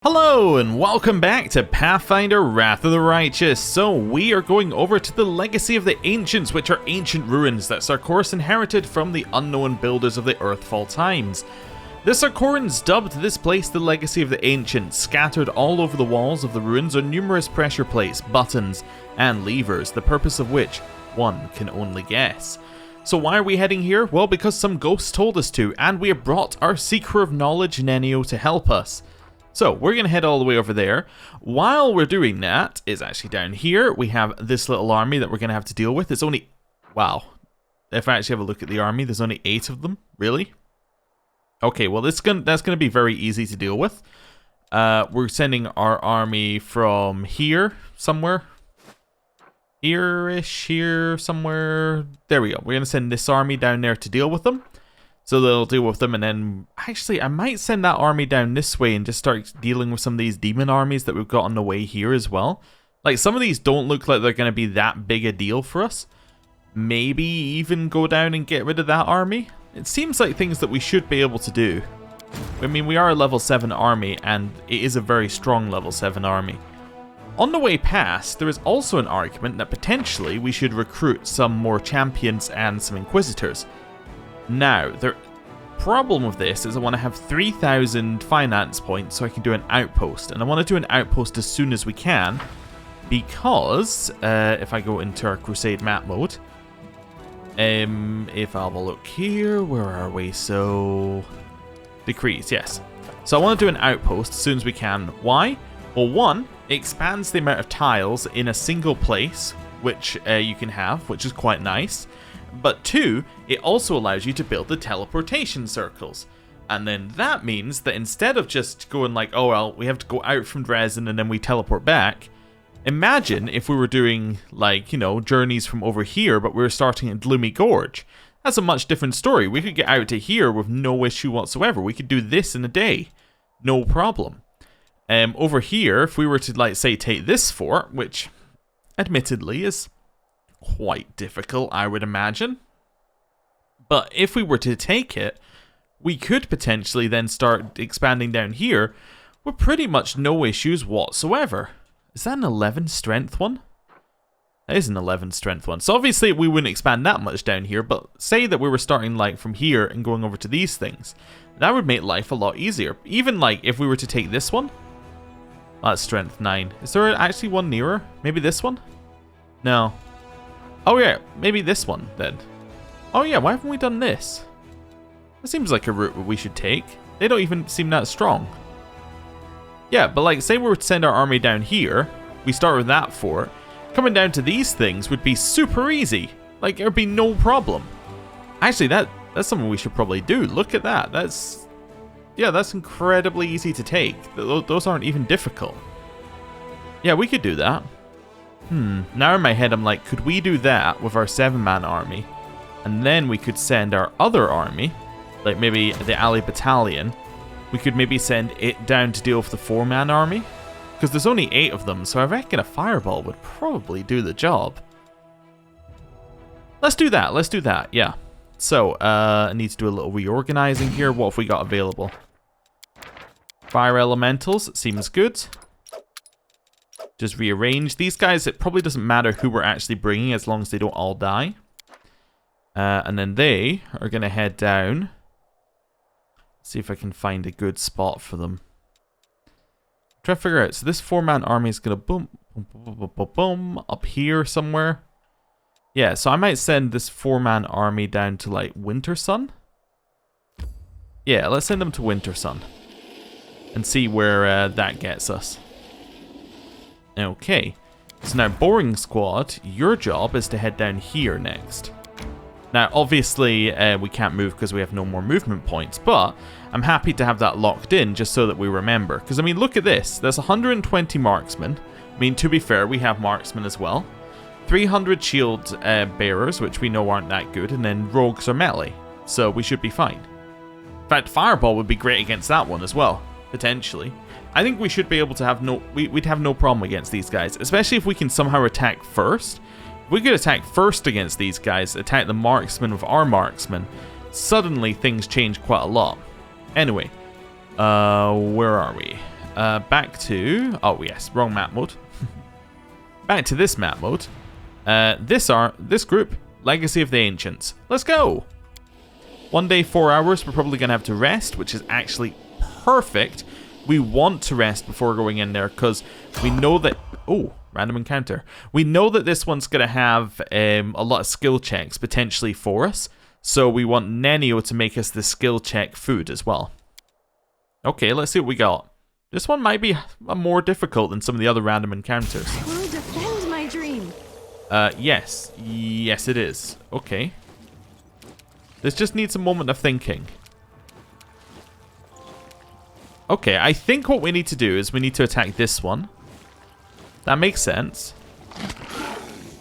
Hello and welcome back to Pathfinder Wrath of the Righteous. So we are going over to the Legacy of the Ancients, which are ancient ruins that Sarkoris inherited from the unknown builders of the Earthfall times. The Sarkorians dubbed this place the Legacy of the Ancients. Scattered all over the walls of the ruins are numerous pressure plates, buttons, and levers, the purpose of which one can only guess. So why are we heading here? Well, because some ghosts told us to, and we have brought our Seeker of Knowledge, Nenio, to help us. So, we're going to head all the way over there. While we're doing that, it's actually down here, we have this little army that we're going to have to deal with. It's only... wow. If I actually have a look at the army, there's only 8 of them. Really? Okay, well, that's going to be very easy to deal with. We're sending our army from here, somewhere. Here-ish, here, somewhere. There we go. We're going to send this army down there to deal with them. So they'll deal with them, and then, actually, I might send that army down this way and just start dealing with some of these demon armies that we've got on the way here as well. Like, some of these don't look like they're going to be that big a deal for us. Maybe even go down and get rid of that army. It seems like things that we should be able to do. I mean, we are a level 7 army, and it is a very strong level 7 army. On the way past, there is also an argument that potentially we should recruit some more champions and some inquisitors. Now, the problem with this is I want to have 3,000 finance points so I can do an outpost. And I want to do an outpost as soon as we can, because if I go into our Crusade map mode, if I have a look here, where are we? So, decrees, yes. So I want to do an outpost as soon as we can. Why? Well, one, it expands the amount of tiles in a single place, which you can have, which is quite nice. But 2, it also allows you to build the teleportation circles. And then that means that instead of just going like, oh well, we have to go out from Dresden and then we teleport back. Imagine if we were doing, like, you know, journeys from over here, but we were starting at Gloomy Gorge. That's a much different story. We could get out to here with no issue whatsoever. We could do this in a day. No problem. Over here, if we were to, like, say, take this fort, which admittedly is quite difficult, I would imagine. But if we were to take it, we could potentially then start expanding down here with pretty much no issues whatsoever. Is that an 11 strength one? That is an 11 strength one. So obviously we wouldn't expand that much down here, but say that we were starting like from here and going over to these things. That would make life a lot easier. Even like if we were to take this one. That's strength 9. Is there actually one nearer? Maybe this one? No. Oh yeah, maybe this one then. Oh yeah, why haven't we done this? That seems like a route we should take. They don't even seem that strong. Yeah, but like, say we were to send our army down here, we start with that fort, coming down to these things would be super easy. Like, it would be no problem. Actually, that's something we should probably do. Look at that. That's incredibly easy to take. Those aren't even difficult. Yeah, we could do that. Now in my head I'm like, could we do that with our 7-man army? And then we could send our other army, like maybe the Ally Battalion. We could maybe send it down to deal with the 4-man army. Because there's only 8 of them, so I reckon a fireball would probably do the job. Let's do that, yeah. So, I need to do a little reorganizing here. What have we got available? Fire Elementals, seems good. Just rearrange these guys. It probably doesn't matter who we're actually bringing as long as they don't all die. And then they are going to head down. See if I can find a good spot for them. Try to figure out. So this 4-man army is going to boom, boom, boom, boom, boom, boom, up here somewhere. Yeah, so I might send this 4-man army down to like Winter Sun. Yeah, let's send them to Winter Sun. And see where that gets us. Okay, so now Boring Squad, your job is to head down here next. Now obviously we can't move because we have no more movement points, but I'm happy to have that locked in just so that we remember. Because I mean, look at this, there's 120 marksmen. I mean, to be fair, we have marksmen as well. 300 shield bearers, which we know aren't that good, and then rogues are melee, so we should be fine. In fact, Fireball would be great against that one as well, potentially. I think we should be able to have we'd have no problem against these guys, especially if we can somehow attack first. If we could attack first against these guys, attack the marksmen with our marksmen, suddenly things change quite a lot. Anyway, where are we? back to... Oh, yes, wrong map mode. Back to this map mode. This group, Legacy of the Ancients. Let's go! 1 day, 4 hours. We're probably going to have to rest, which is actually perfect. We want to rest before going in there because we know that... Oh, random encounter. We know that this one's going to have a lot of skill checks potentially for us. So we want Nenio to make us the skill check food as well. Okay, let's see what we got. This one might be more difficult than some of the other random encounters. I will defend my dream. Yes. Yes, it is. Okay. This just needs a moment of thinking. Okay, I think what we need to do is we need to attack this one. That makes sense.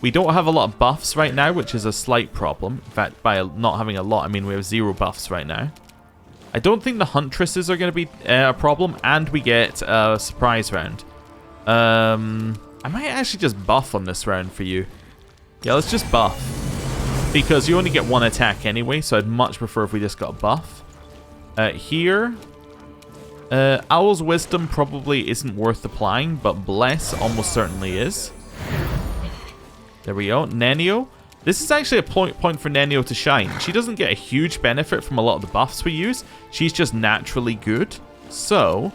We don't have a lot of buffs right now, which is a slight problem. In fact, by not having a lot, I mean we have 0 buffs right now. I don't think the Huntresses are going to be a problem, and we get a surprise round. I might actually just buff on this round for you. Yeah, let's just buff. Because you only get 1 attack anyway, so I'd much prefer if we just got a buff. Here, Owl's Wisdom probably isn't worth applying, but Bless almost certainly is. There we go. Nenio. This is actually a point for Nenio to shine. She doesn't get a huge benefit from a lot of the buffs we use. She's just naturally good. So,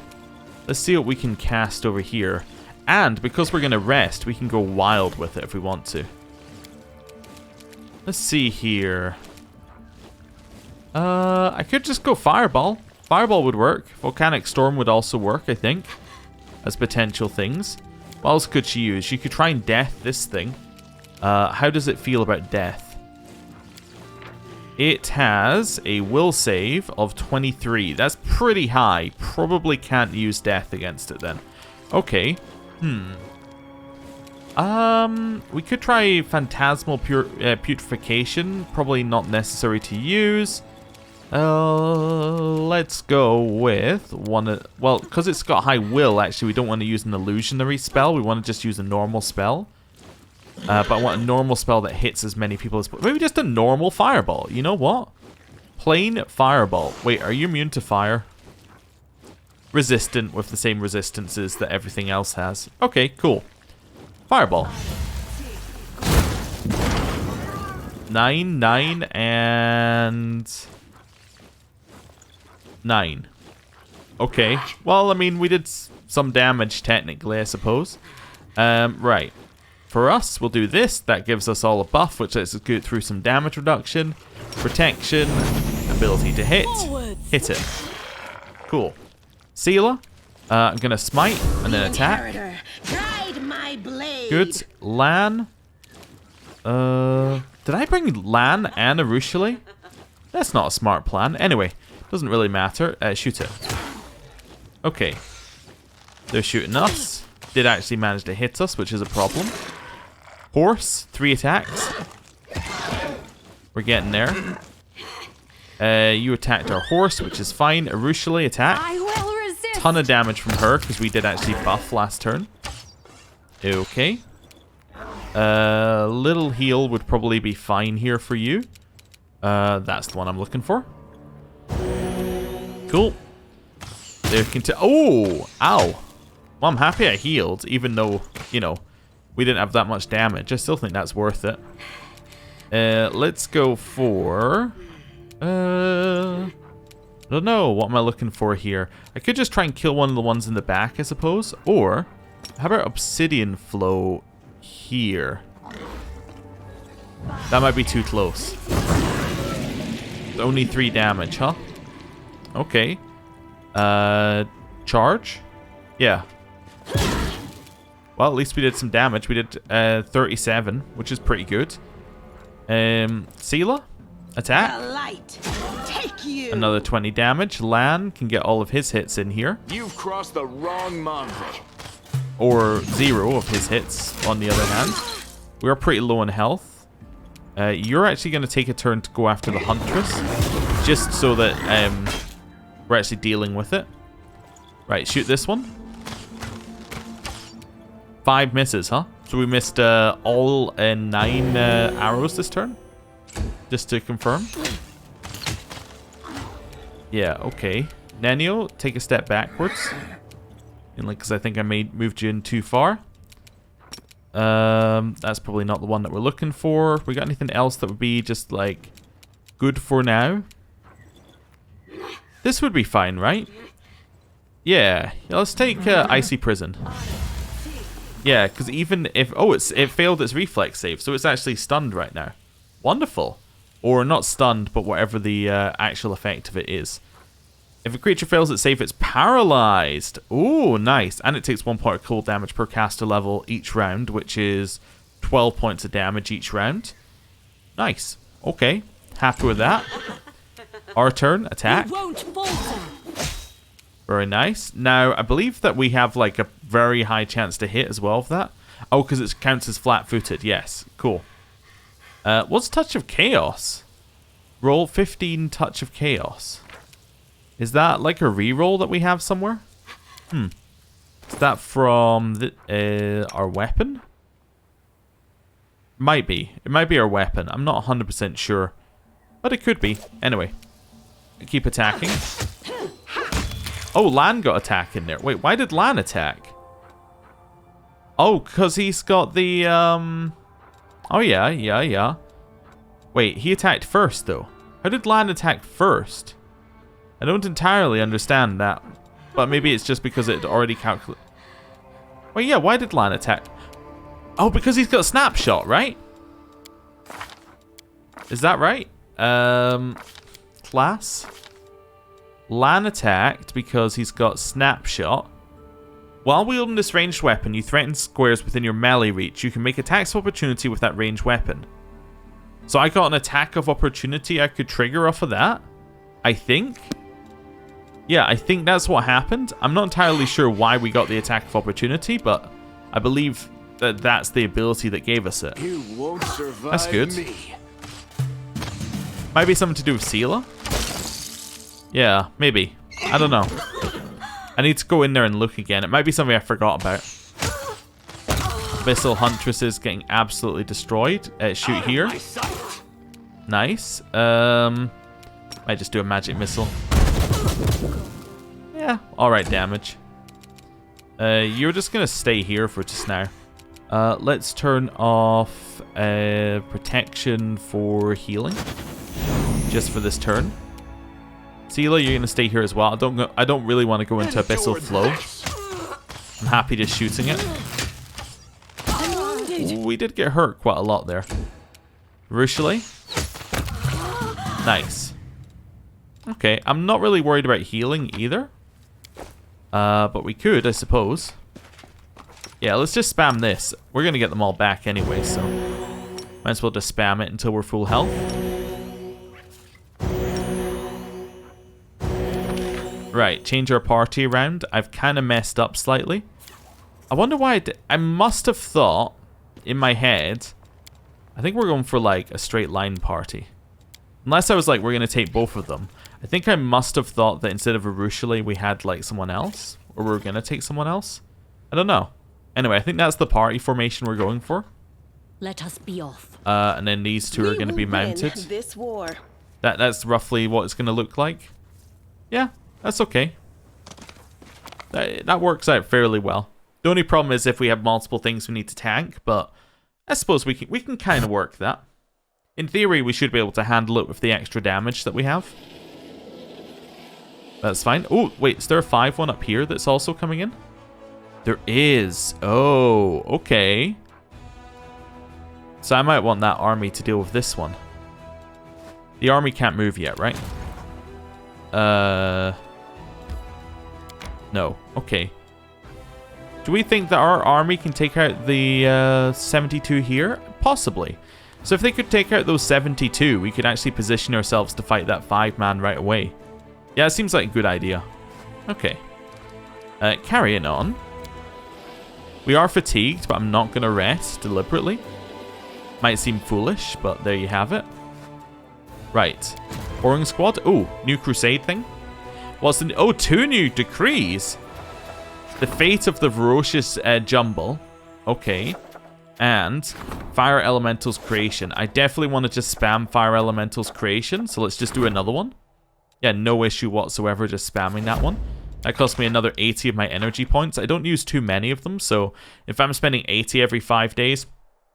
let's see what we can cast over here. And because we're going to rest, we can go wild with it if we want to. Let's see here. I could just go Fireball. Fireball would work. Volcanic Storm would also work, I think, as potential things. What else could she use? She could try and death this thing. How does it feel about death? It has a will save of 23. That's pretty high. Probably can't use death against it then. Okay. We could try Phantasmal Putrefaction. Probably not necessary to use. Let's go with one. Well, because it's got high will, actually, we don't want to use an illusionary spell. We want to just use a normal spell. But I want a normal spell that hits as many people as possible. Maybe just a normal fireball. You know what? Plain fireball. Wait, are you immune to fire? Resistant with the same resistances that everything else has. Okay, cool. Fireball. 9, 9, and 9. Okay. Well, I mean, we did some damage technically, I suppose. Right. For us, we'll do this. That gives us all a buff, which lets us go through some damage reduction, protection, ability to hit. Hit it. Cool. Sealer. I'm going to smite and then attack. Good. Lan. Did I bring Lan and Arushale? That's not a smart plan. Anyway, doesn't really matter. Shoot it. Okay. They're shooting us. Did actually manage to hit us, which is a problem. Horse, 3 attacks. We're getting there. You attacked our horse, which is fine. Arushale attack. I will resist. Ton of damage from her because we did actually buff last turn. Okay. Little heal would probably be fine here for you. That's the one I'm looking for. Cool. There can oh! Ow! Well, I'm happy I healed, even though, you know, we didn't have that much damage. I still think that's worth it. Let's go for... I don't know. What am I looking for here? I could just try and kill one of the ones in the back, I suppose. Or, how about Obsidian Flow here? That might be too close. Only 3 damage, huh? Okay. Charge? Yeah. Well, at least we did some damage. We did 37, which is pretty good. Sealer? Attack? Take you. Another 20 damage. Lan can get all of his hits in here. You've crossed the wrong mongrel. Or 0 of his hits, on the other hand. We are pretty low in health. You're actually going to take a turn to go after the Huntress. Just so that we're actually dealing with it. Right, shoot this one. 5 misses, huh? So we missed all 9 arrows this turn? Just to confirm. Yeah, okay. Nenio, take a step backwards. Mainly because I think I moved you in too far. That's probably not the one that we're looking for. We got anything else that would be just like good for now? This would be fine, right? Yeah, let's take Icy Prison. Yeah, because even if... Oh, it failed its reflex save, so it's actually stunned right now. Wonderful. Or not stunned, but whatever the actual effect of it is. If a creature fails its save, it's paralyzed. Ooh, nice. And it takes 1 point of cold damage per caster level each round, which is 12 points of damage each round. Nice. Okay, happy with that. Our turn, attack. Very nice. Now, I believe that we have like a very high chance to hit as well of that. Oh, because it counts as flat-footed. Yes, cool. What's Touch of Chaos? Roll 15 Touch of Chaos. Is that like a reroll that we have somewhere? Is that from our weapon? Might be. It might be our weapon. I'm not 100% sure. But it could be. Anyway. Keep attacking. Oh, Lan got attack in there. Wait, why did Lan attack? Oh, because he's got the... Oh, yeah. Wait, he attacked first, though. How did Lan attack first? I don't entirely understand that. But maybe it's just because it already calculated... Wait, yeah, why did Lan attack? Oh, because he's got a snapshot, right? Is that right? Class? Lan attacked because he's got snapshot. While wielding this ranged weapon, you threaten squares within your melee reach. You can make attacks of opportunity with that ranged weapon. So I got an attack of opportunity I could trigger off of that, I think. Yeah, I think that's what happened. I'm not entirely sure why we got the attack of opportunity, but I believe that that's the ability that gave us it. You won't survive. That's good. Me. Might be something to do with Seela? Yeah, maybe. I don't know. I need to go in there and look again. It might be something I forgot about. Abyssal Huntresses getting absolutely destroyed. Shoot here. Nice. Might just do a magic missile. Yeah, alright damage. You're just gonna stay here for just now. Let's turn off protection for healing. Just for this turn. Seela, you're gonna stay here as well. I don't really want to go into Abyssal Flow. I'm happy just shooting it. Ooh, we did get hurt quite a lot there. Rushly. Nice. Okay, I'm not really worried about healing either. But we could, I suppose. Yeah, let's just spam this. We're gonna get them all back anyway, so might as well just spam it until we're full health. Right, change our party around. I've kind of messed up slightly. I wonder why I must have thought in my head, I think we're going for like a straight line party. Unless I was like, we're going to take both of them. I think I must have thought that instead of Arushali, we had like someone else. Or we were going to take someone else. I don't know. Anyway, I think that's the party formation we're going for. Let us be off. And then these two are going to be mounted. This war. That's roughly what it's going to look like. Yeah. That's okay. That works out fairly well. The only problem is if we have multiple things we need to tank, but I suppose we can kind of work that. In theory, we should be able to handle it with the extra damage that we have. That's fine. Oh, wait, is there a 5-1 up here that's also coming in? There is. Oh, okay. So I might want that army to deal with this one. The army can't move yet, right? No. Okay. Do we think that our army can take out the 72 here? Possibly. So if they could take out those 72, we could actually position ourselves to fight that 5-man right away. Yeah, it seems like a good idea. Okay. Carrying on. We are fatigued, but I'm not going to rest deliberately. Might seem foolish, but there you have it. Right. Boring Squad. Oh, new Crusade thing. What's the... Oh, 2 new decrees. The Fate of the Ferocious Jumble. Okay. And Fire Elemental's Creation. I definitely want to just spam Fire Elemental's Creation, so let's just do another one. Yeah, no issue whatsoever just spamming that one. That cost me another 80 of my energy points. I don't use too many of them, so if I'm spending 80 every 5 days,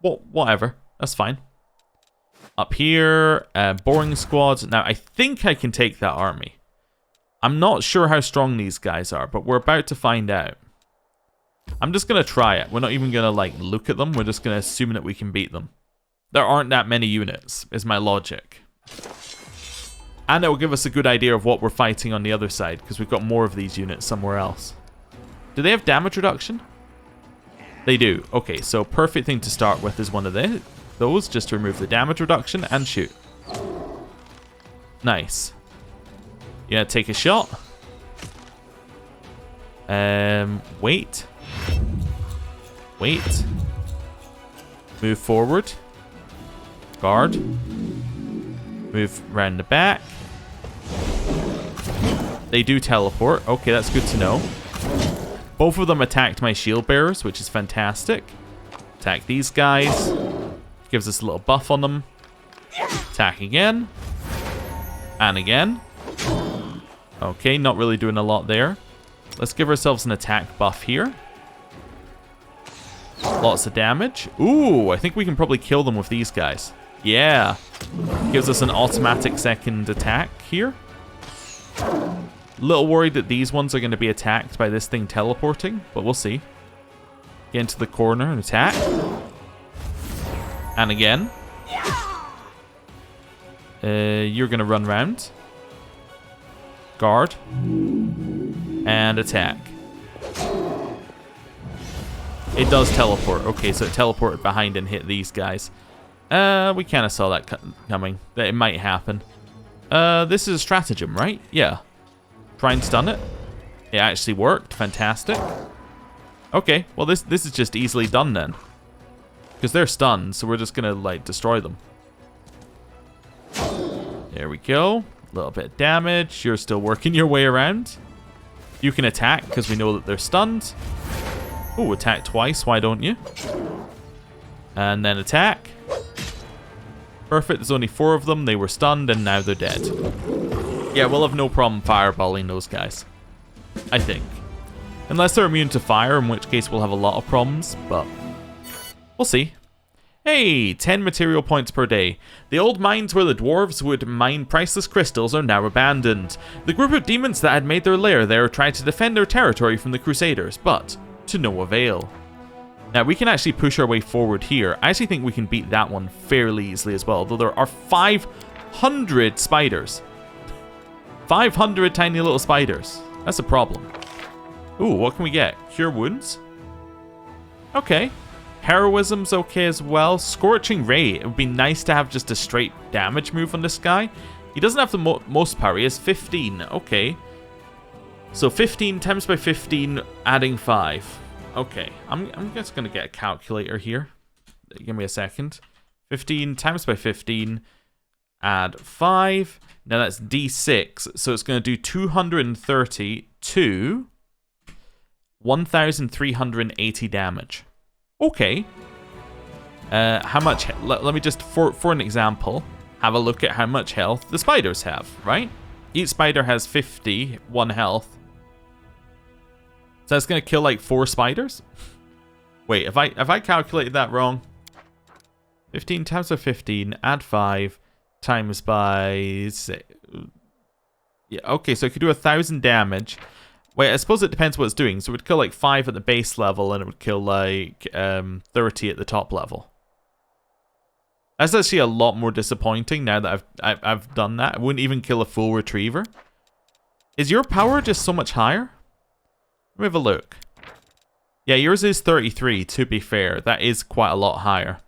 well, whatever. That's fine. Up here, boring squads. Now, I think I can take that army. I'm not sure how strong these guys are, but we're about to find out. I'm just going to try it. We're not even going to, like, look at them. We're just going to assume that we can beat them. There aren't that many units, is my logic. And it will give us a good idea of what we're fighting on the other side, because we've got more of these units somewhere else. Do they have damage reduction? They do. Okay, so perfect thing to start with is one of those, just to remove the damage reduction and shoot. Nice. Yeah, take a shot. Wait. Wait. Move forward. Guard. Move round the back. They do teleport. Okay, that's good to know. Both of them attacked my shield bearers, which is fantastic. Attack these guys. Gives us a little buff on them. Attack again. And again. Okay, not really doing a lot there. Let's give ourselves an attack buff here. Lots of damage. Ooh, I think we can probably kill them with these guys. Yeah. Gives us an automatic second attack here. Little worried that these ones are going to be attacked by this thing teleporting, but we'll see. Get into the corner and attack. And again. You're going to run round. Guard. And attack. It does teleport. Okay, so it teleported behind and hit these guys. We kind of saw that coming. That it might happen. This is a stratagem, right? Yeah. Try and stun it. It actually worked. Fantastic. Okay, well this is just easily done then. Because they're stunned, so we're just going to, like, destroy them. There we go. A little bit of damage. You're still working your way around. You can attack, because we know that they're stunned. Oh, attack twice. Why don't you? And then attack. Perfect. There's only 4 of them. They were stunned, and now they're dead. Yeah, we'll have no problem fireballing those guys. I think. Unless they're immune to fire, in which case we'll have a lot of problems, but we'll see. Hey, 10 material points per day. The old mines where the dwarves would mine priceless crystals are now abandoned. The group of demons that had made their lair there tried to defend their territory from the Crusaders, but to no avail. Now, we can actually push our way forward here. I actually think we can beat that one fairly easily as well, though there are 500 spiders. 500 tiny little spiders. That's a problem. Ooh, what can we get? Cure wounds? Okay. Heroism's okay as well. Scorching Ray. It would be nice to have just a straight damage move on this guy. He doesn't have the most power. He has 15. Okay. So 15 times by 15, adding 5. Okay. I'm just going to get a calculator here. Give me a second. 15 times by 15, add 5. Now that's D6. So it's going to do 230 to 1,380 damage. Okay. How much? Let me just, for an example, have a look at how much health the spiders have, right? Each spider has 51 health. So that's going to kill like 4 spiders? Wait, have I calculated that wrong? 15 times by 15, add 5, times by 6. Yeah, okay, so it could do 1,000 damage. Wait, I suppose it depends what it's doing. So it would kill like 5 at the base level, and it would kill like 30 at the top level. That's actually a lot more disappointing now that I've done that. I wouldn't even kill a full retriever. Is your power just so much higher? Let me have a look. Yeah, yours is 33, to be fair. That is quite a lot higher.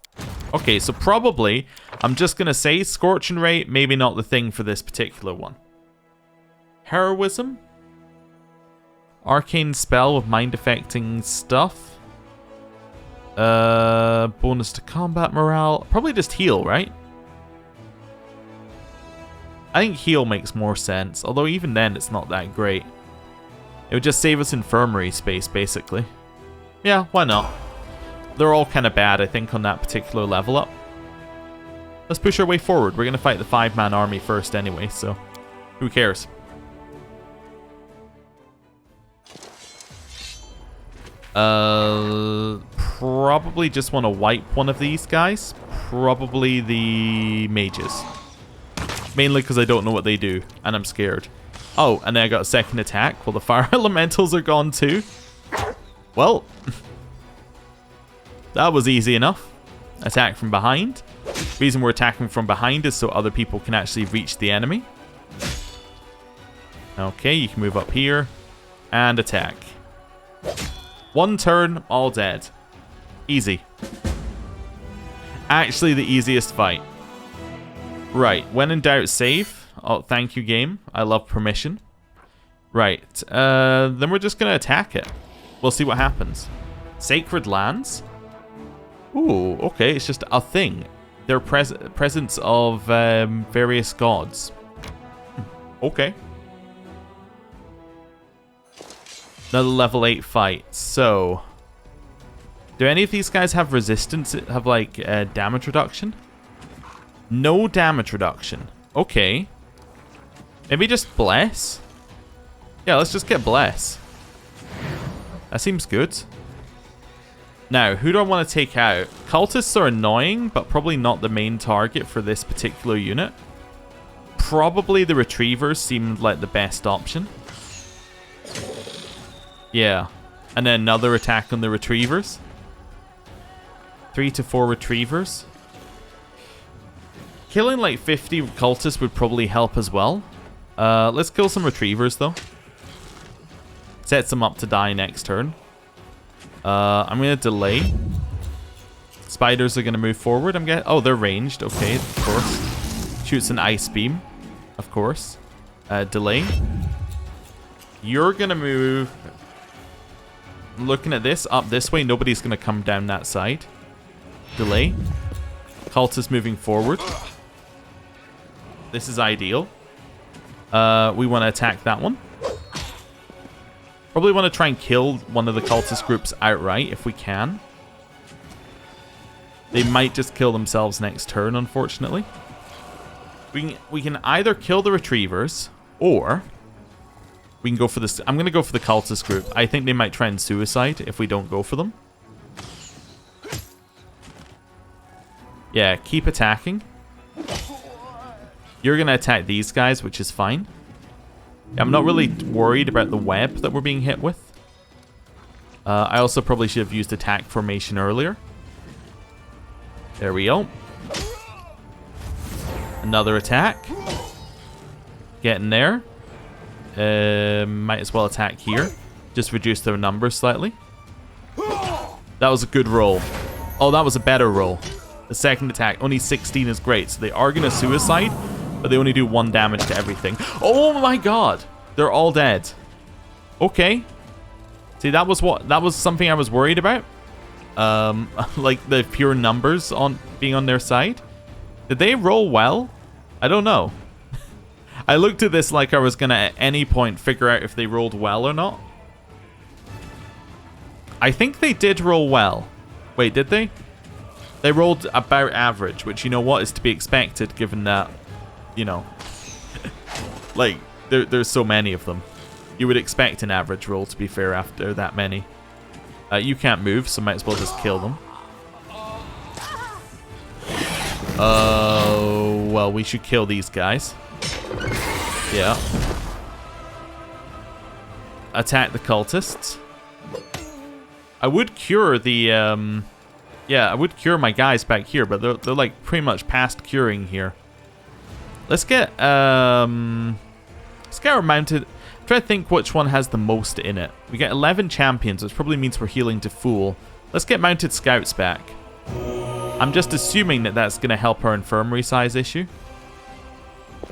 Okay, so probably, I'm just going to say Scorching Ray, maybe not the thing for this particular one. Heroism? Arcane spell with mind-affecting stuff. Bonus to combat morale. Probably just heal, right? I think heal makes more sense, although even then it's not that great. It would just save us infirmary space, basically. Yeah, why not? They're all kind of bad, I think, on that particular level up. Let's push our way forward. We're going to fight the 5-man army first anyway, so who cares? Probably just want to wipe one of these guys. Probably the mages. Mainly because I don't know what they do, and I'm scared. Oh, and then I got a second attack. Well, the fire elementals are gone too. Well, that was easy enough. Attack from behind. Reason we're attacking from behind is so other people can actually reach the enemy. Okay, you can move up here and attack. One turn, all dead. Easy. Actually, the easiest fight. Right, when in doubt, save. Oh, thank you, game. I love permission. Right, then we're just going to attack it. We'll see what happens. Sacred lands? Ooh, okay, it's just a thing. They're presence of various gods. Okay. Another level 8 fight. So, do any of these guys have resistance? Have like damage reduction? No damage reduction. Okay. Maybe just bless? Yeah, let's just get bless. That seems good. Now, who do I want to take out? Cultists are annoying, but probably not the main target for this particular unit. Probably the retrievers seemed like the best option. Yeah. And then another attack on the retrievers. 3 to 4 retrievers. Killing like 50 cultists would probably help as well. Let's kill some retrievers though. Sets them up to die next turn. I'm going to delay. Spiders are going to move forward. Oh, they're ranged. Okay, of course. Shoots an ice beam. Of course. Delay. You're going to move... Looking at this, up this way. Nobody's going to come down that side. Delay. Cultist moving forward. This is ideal. We want to attack that one. Probably want to try and kill one of the cultist groups outright if we can. They might just kill themselves next turn, unfortunately. We can either kill the retrievers, or we can go for this. I'm going to go for the cultist group. I think they might try and suicide if we don't go for them. Yeah, keep attacking. You're going to attack these guys, which is fine. I'm not really worried about the web that we're being hit with. I also probably should have used attack formation earlier. There we go. Another attack. Getting there. Might as well attack here. Just reduce their numbers slightly. That was a good roll. Oh, that was a better roll. The second attack, only 16 is great. So they are going to suicide, but they only do 1 damage to everything. Oh my god! They're all dead. Okay. See, that was something I was worried about. Like the pure numbers being on their side. Did they roll well? I don't know. I looked at this like I was gonna at any point figure out if they rolled well or not. I think they did roll well. Wait, did they? They rolled about average, which, you know what, is to be expected given that, you know, like, there's so many of them. You would expect an average roll, to be fair, after that many. You can't move, so might as well just kill them. Oh, well, we should kill these guys. Yeah. Attack the cultists. I would cure the, yeah, I would cure my guys back here, but they're like pretty much past curing here. Let's get our mounted. Try to think which one has the most in it. We get 11 champions, which probably means we're healing to full. Let's get mounted scouts back. I'm just assuming that that's going to help our infirmary size issue.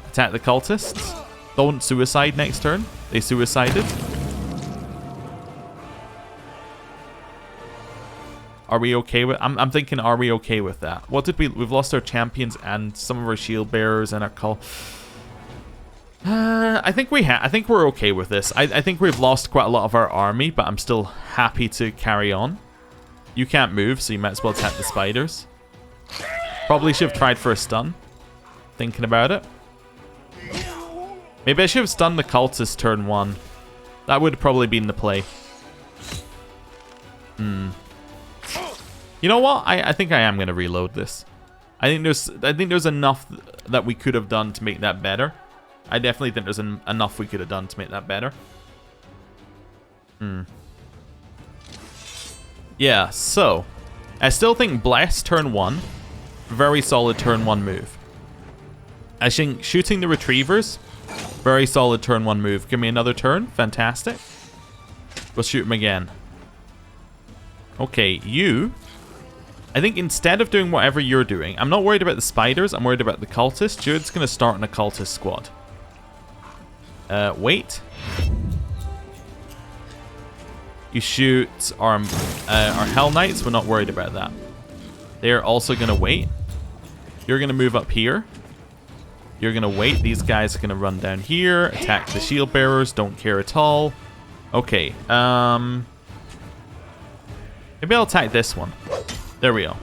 Attack the cultists. Don't suicide next turn. They suicided. Are we okay with... I'm thinking, are we okay with that? What did we've lost our champions and some of our shield bearers and our call. I think we're okay with this. I think we've lost quite a lot of our army, but I'm still happy to carry on. You can't move, so you might as well attack the spiders. Probably should have tried for a stun. Thinking about it. Maybe I should have stunned the cultist turn 1. That would have probably been the play. You know what? I think I am going to reload this. I think there's enough that we could have done to make that better. I definitely think there's enough we could have done to make that better. Yeah, so I still think Bless turn 1, very solid turn 1 move. I think shooting the retrievers, very solid turn 1 move. Give me another turn, fantastic. We'll shoot him again. Okay, you. I think instead of doing whatever you're doing, I'm not worried about the spiders, I'm worried about the cultists. Jude's going to start an occultist squad. Wait. You shoot our Hell Knights, we're not worried about that. They're also going to wait. You're going to move up here. You're going to wait. These guys are going to run down here, attack the shield bearers, don't care at all. Okay, maybe I'll attack this one. There we go.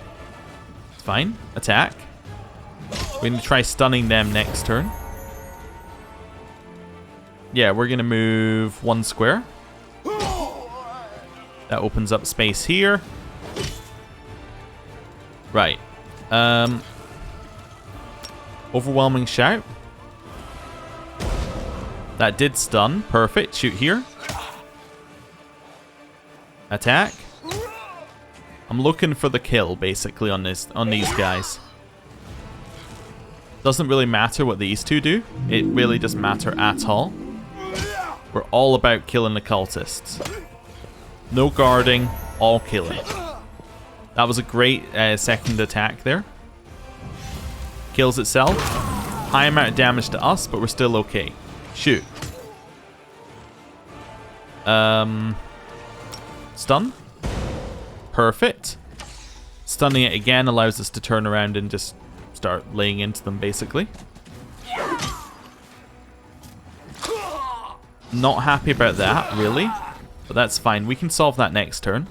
It's fine. Attack. We're going to try stunning them next turn. Yeah, we're going to move 1 square. That opens up space here. Right. Overwhelming shout. That did stun. Perfect. Shoot here. Attack. I'm looking for the kill, basically, on these guys. Doesn't really matter what these two do. It really doesn't matter at all. We're all about killing the cultists. No guarding, all killing. That was a great second attack there. Kills itself. High amount of damage to us, but we're still okay. Shoot. Stun. Perfect. Stunning it again allows us to turn around and just start laying into them, basically. Not happy about that, really. But that's fine. We can solve that next turn.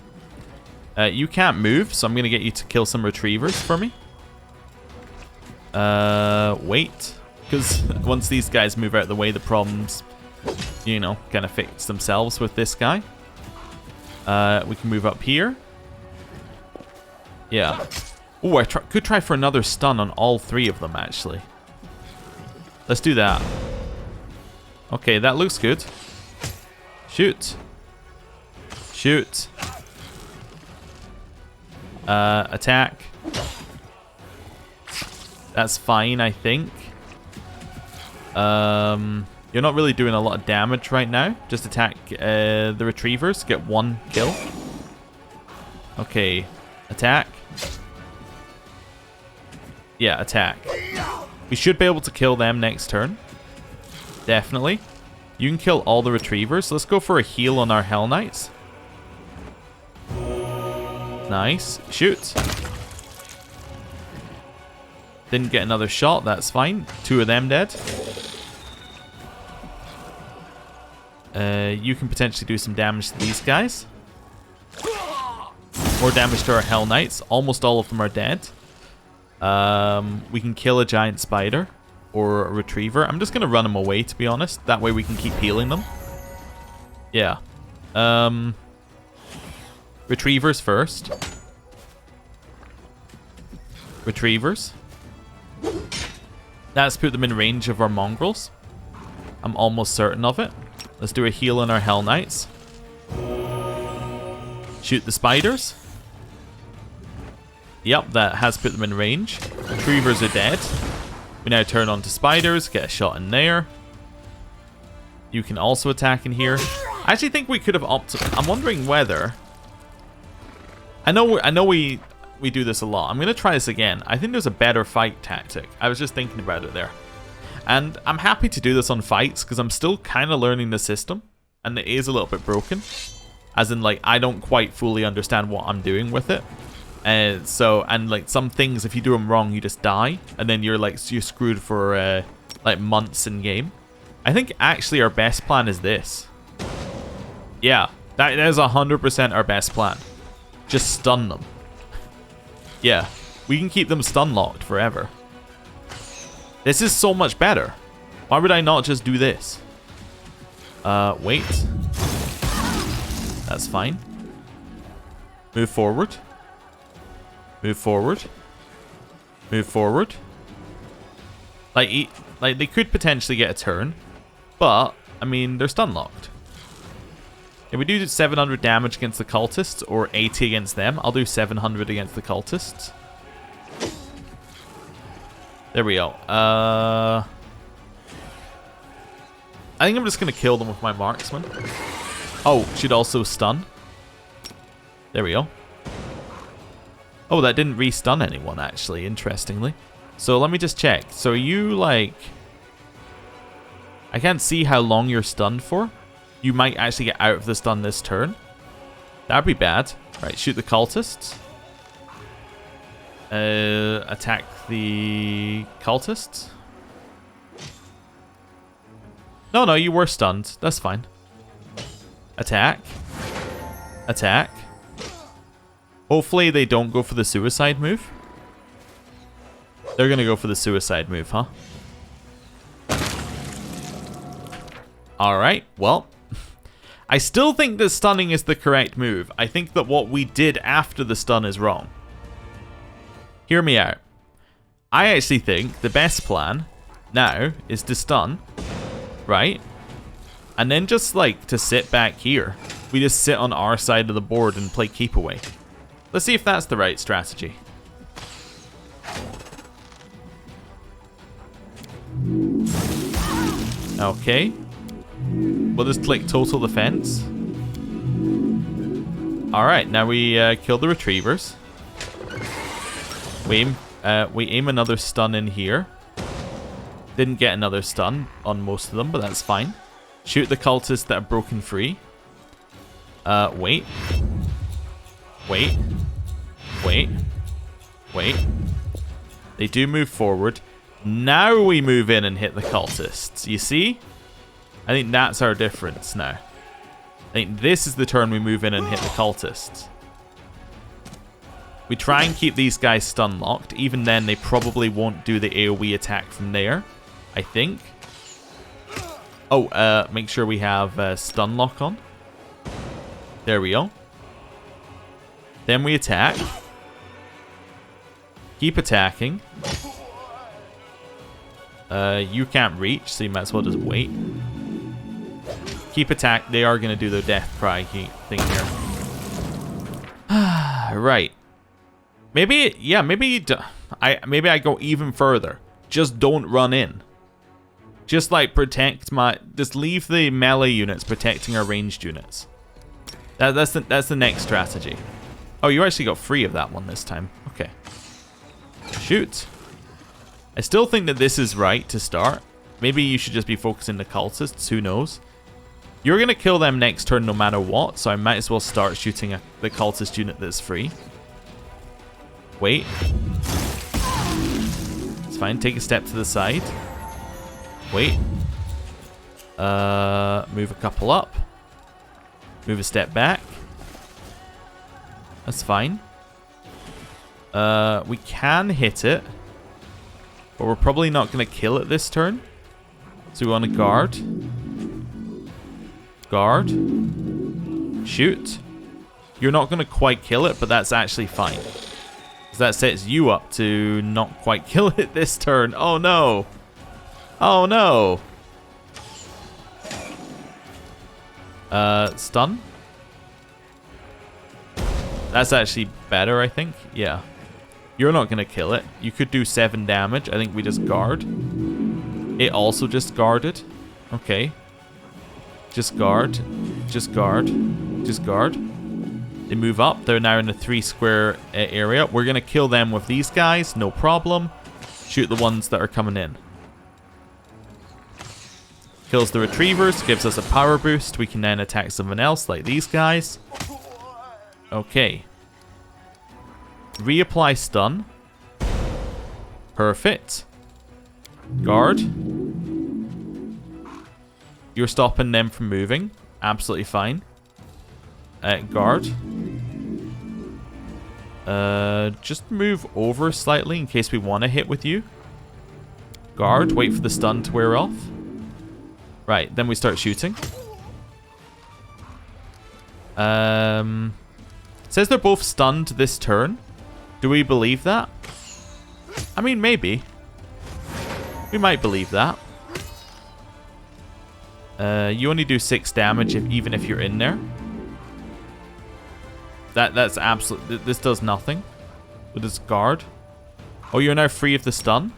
You can't move, so I'm going to get you to kill some retrievers for me. Wait. Because once these guys move out of the way, the problems, you know, kind of fix themselves with this guy. We can move up here. Yeah. Oh, I could try for another stun on all 3 of them, actually. Let's do that. Okay, that looks good. Shoot. Shoot. Attack. That's fine, I think. You're not really doing a lot of damage right now. Just attack the retrievers. Get 1 kill. Okay. Attack. Yeah, attack. We should be able to kill them next turn. Definitely. You can kill all the retrievers. Let's go for a heal on our Hell Knights. Nice. Shoot. Didn't get another shot. That's fine. 2 of them dead. You can potentially do some damage to these guys. More damage to our Hell Knights. Almost all of them are dead. We can kill a giant spider or a retriever. I'm just going to run them away, to be honest. That way we can keep healing them. Yeah. Retrievers first. Retrievers. That's put them in range of our mongrels. I'm almost certain of it. Let's do a heal on our Hell Knights. Shoot the spiders. Yep, that has put them in range. Retrievers are dead. We now turn on to spiders, get a shot in there. You can also attack in here. I actually think we could have opted. I'm wondering whether. I know we do this a lot. I'm going to try this again. I think there's a better fight tactic. I was just thinking about it there. And I'm happy to do this on fights because I'm still kind of learning the system. And it is a little bit broken. As in, like, I don't quite fully understand what I'm doing with it. And like some things, if you do them wrong, you just die. And then you're screwed for like months in game. I think actually our best plan is this. Yeah, that is 100% our best plan. Just stun them. Yeah, we can keep them stun locked forever. This is so much better. Why would I not just do this? Wait. That's fine. Move forward. Move forward. Move forward. Like they could potentially get a turn, but I mean they're stun locked. If we do 700 damage against the cultists or 80 against them, I'll do 700 against the cultists. There we go. I think I'm just gonna kill them with my marksman. Oh, should also stun. There we go. Oh, that didn't re-stun anyone, actually, interestingly. So let me just check. So are you, like... I can't see how long you're stunned for. You might actually get out of the stun this turn. That'd be bad. Right, shoot the cultists. Attack the cultists. No, you were stunned. That's fine. Attack. Attack. Hopefully they don't go for the suicide move. They're going to go for the suicide move, huh? Alright, well. I still think that stunning is the correct move. I think that what we did after the stun is wrong. Hear me out. I actually think the best plan now is to stun, right? And then just like to sit back here. We just sit on our side of the board and play keep away. Let's see if that's the right strategy. Okay. We'll just click total defense. Alright, now we kill the retrievers. We aim another stun in here. Didn't get another stun on most of them, but that's fine. Shoot the cultists that are broken free. Wait. Wait. Wait. Wait. They do move forward. Now we move in and hit the cultists. You see? I think that's our difference now. I think this is the turn we move in and hit the cultists. We try and keep these guys stun locked. Even then, they probably won't do the AoE attack from there. I think. Oh, make sure we have stun lock on. There we go. Then we attack. Keep attacking. You can't reach, so you might as well just wait. Keep attack. They are going to do their death cry thing here. Right. Maybe, yeah, maybe I go even further. Just don't run in. Just like protect just leave the melee units protecting our ranged units. That's the next strategy. Oh, you actually got free of that one this time. Okay. Shoot. I still think that this is right to start. Maybe you should just be focusing the cultists. Who knows? You're going to kill them next turn no matter what, so I might as well start shooting the cultist unit that's free. Wait. It's fine. Take a step to the side. Wait. Move a couple up. Move a step back. That's fine. We can hit it. But we're probably not going to kill it this turn. So we want to guard. Guard. Shoot. You're not going to quite kill it, but that's actually fine. Because that sets you up to not quite kill it this turn. Oh no. Oh no. Stun. That's actually better, I think. Yeah. You're not going to kill it. You could do 7 damage. I think we just guard. It also just guarded. Okay. Just guard. Just guard. Just guard. They move up. They're now in a 3 square area. We're going to kill them with these guys. No problem. Shoot the ones that are coming in. Kills the retrievers. Gives us a power boost. We can then attack someone else like these guys. Okay. Reapply stun. Perfect. Guard. You're stopping them from moving. Absolutely fine. Guard. Just move over slightly in case we want to hit with you. Guard. Wait for the stun to wear off. Right, then we start shooting. says they're both stunned this turn. Do we believe that? I mean, maybe. We might believe that. You only do 6 damage even if you're in there. That's absolute. This does nothing with this guard. Oh, you're now free of the stun.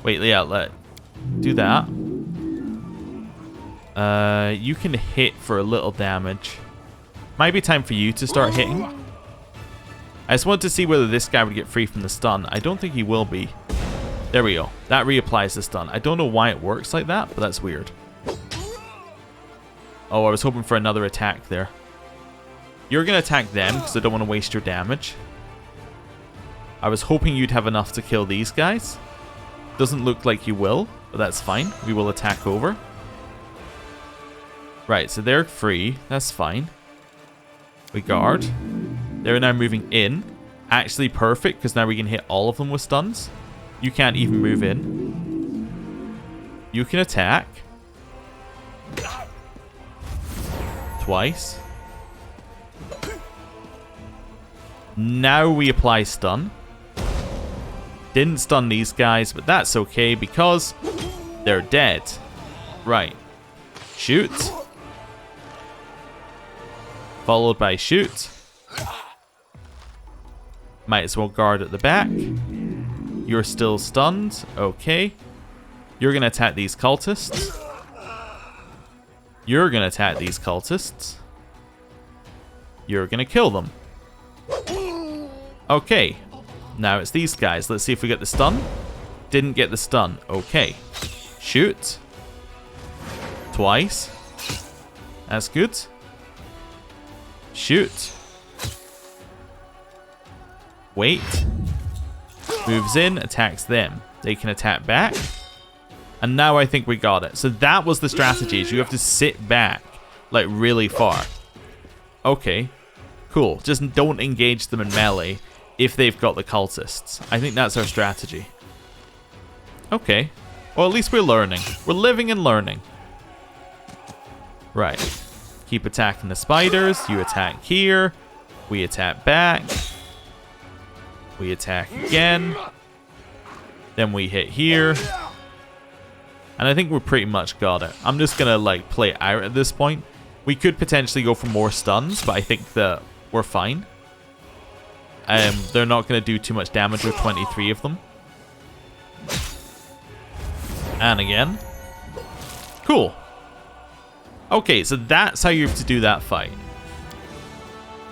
Wait, yeah, do that. You can hit for a little damage. Might be time for you to start hitting. I just wanted to see whether this guy would get free from the stun. I don't think he will be. There we go. That reapplies the stun. I don't know why it works like that, but that's weird. Oh, I was hoping for another attack there. You're going to attack them because I don't want to waste your damage. I was hoping you'd have enough to kill these guys. Doesn't look like you will, but that's fine. We will attack over. Right, so they're free. That's fine. We guard. They're now moving in. Actually perfect, because now we can hit all of them with stuns. You can't even move in. You can attack. Twice. Now we apply stun. Didn't stun these guys, but that's okay because they're dead. Right. Shoot. Followed by shoot. Might as well guard at the back. You're still stunned. Okay. You're going to attack these cultists. You're going to attack these cultists. You're going to kill them. Okay. Now it's these guys. Let's see if we get the stun. Didn't get the stun. Okay. Shoot. Twice. That's good. Shoot. Wait. Moves in, attacks them. They can attack back. And now I think we got it. So that was the strategy. Is you have to sit back, like, really far. Okay. Cool. Just don't engage them in melee if they've got the cultists. I think that's our strategy. Okay. Well, at least we're learning. We're living and learning. Right. Keep attacking the spiders. You attack here. We attack back. We attack again. Then we hit here. And I think we pretty much got it. I'm just going to, like, play it out at this point. We could potentially go for more stuns, but I think that we're fine. They're not going to do too much damage with 23 of them. And again. Cool. Okay, so that's how you have to do that fight.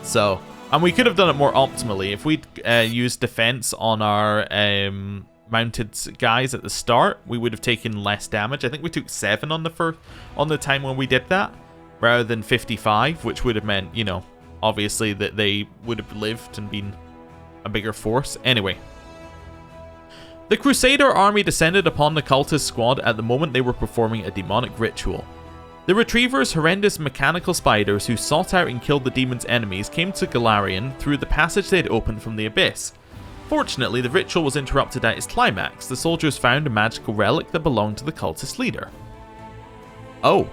So, and we could have done it more optimally. If we'd used defense on our mounted guys at the start, we would have taken less damage. I think we took 7 on the time when we did that, rather than 55, which would have meant, you know, obviously that they would have lived and been a bigger force. Anyway. The Crusader army descended upon the cultist squad at the moment they were performing a demonic ritual. The Retrievers, horrendous mechanical spiders who sought out and killed the demon's enemies, came to Golarion through the passage they had opened from the abyss. Fortunately, the ritual was interrupted at its climax. The soldiers found a magical relic that belonged to the cultist leader. Oh,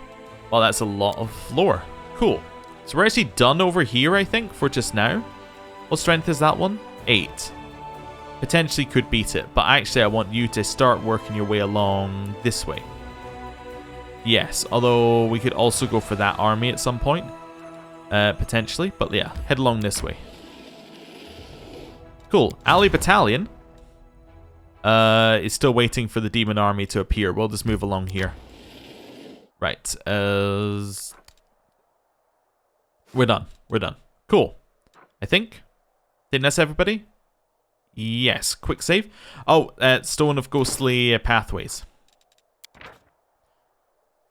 well, that's a lot of lore. Cool. So we're actually done over here, I think, for just now. What strength is that one? 8. Potentially could beat it, but actually I want you to start working your way along this way. Yes, although we could also go for that army at some point. Potentially, but yeah, head along this way. Cool. Ally Battalion is still waiting for the demon army to appear. We'll just move along here. Right. We're done. We're done. Cool. I think that's everybody? Yes. Quick save. Oh, Stone of Ghostly Pathways.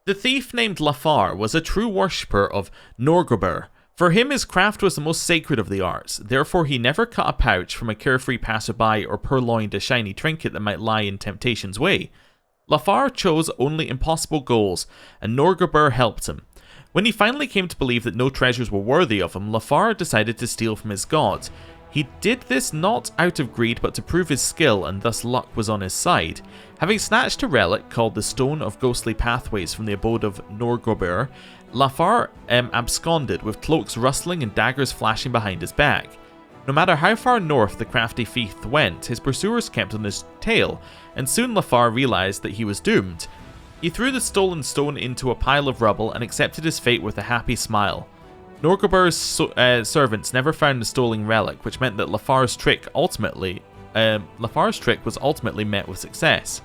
The thief named Lafar was a true worshipper of Norgobur. For him, his craft was the most sacred of the arts. Therefore, he never cut a pouch from a carefree passerby or purloined a shiny trinket that might lie in temptation's way. Lafar chose only impossible goals, and Norgobur helped him. When he finally came to believe that no treasures were worthy of him, Lafar decided to steal from his god. He did this not out of greed but to prove his skill, and thus luck was on his side. Having snatched a relic called the Stone of Ghostly Pathways from the abode of Norgobur, Lafar absconded with cloaks rustling and daggers flashing behind his back. No matter how far north the crafty thief went, his pursuers kept on his tail, and soon Lafar realised that he was doomed. He threw the stolen stone into a pile of rubble and accepted his fate with a happy smile. Norgobur's servants never found the stolen relic, which meant that Lafar's trick was ultimately met with success.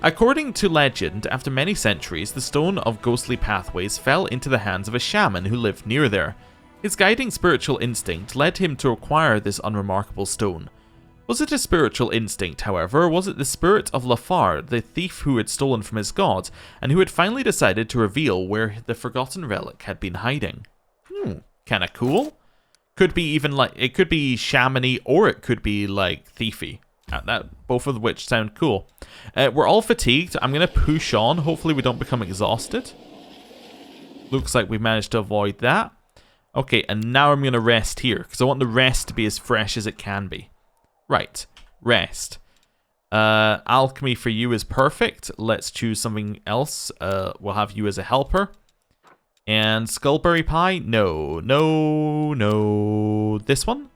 According to legend, after many centuries, the Stone of Ghostly Pathways fell into the hands of a shaman who lived near there. His guiding spiritual instinct led him to acquire this unremarkable stone. Was it a spiritual instinct, however, or was it the spirit of Lafar, the thief who had stolen from his god, and who had finally decided to reveal where the forgotten relic had been hiding? Kinda cool. Could be even like, it could be shamany, or it could be like thiefy. Both of which sound cool. We're all fatigued. I'm gonna push on. Hopefully we don't become exhausted. Looks like we managed to avoid that. Okay, and now I'm gonna rest here, because I want the rest to be as fresh as it can be. Right, rest. Alchemy for you is perfect. Let's choose something else. We'll have you as a helper. And Skullberry Pie? No. This one?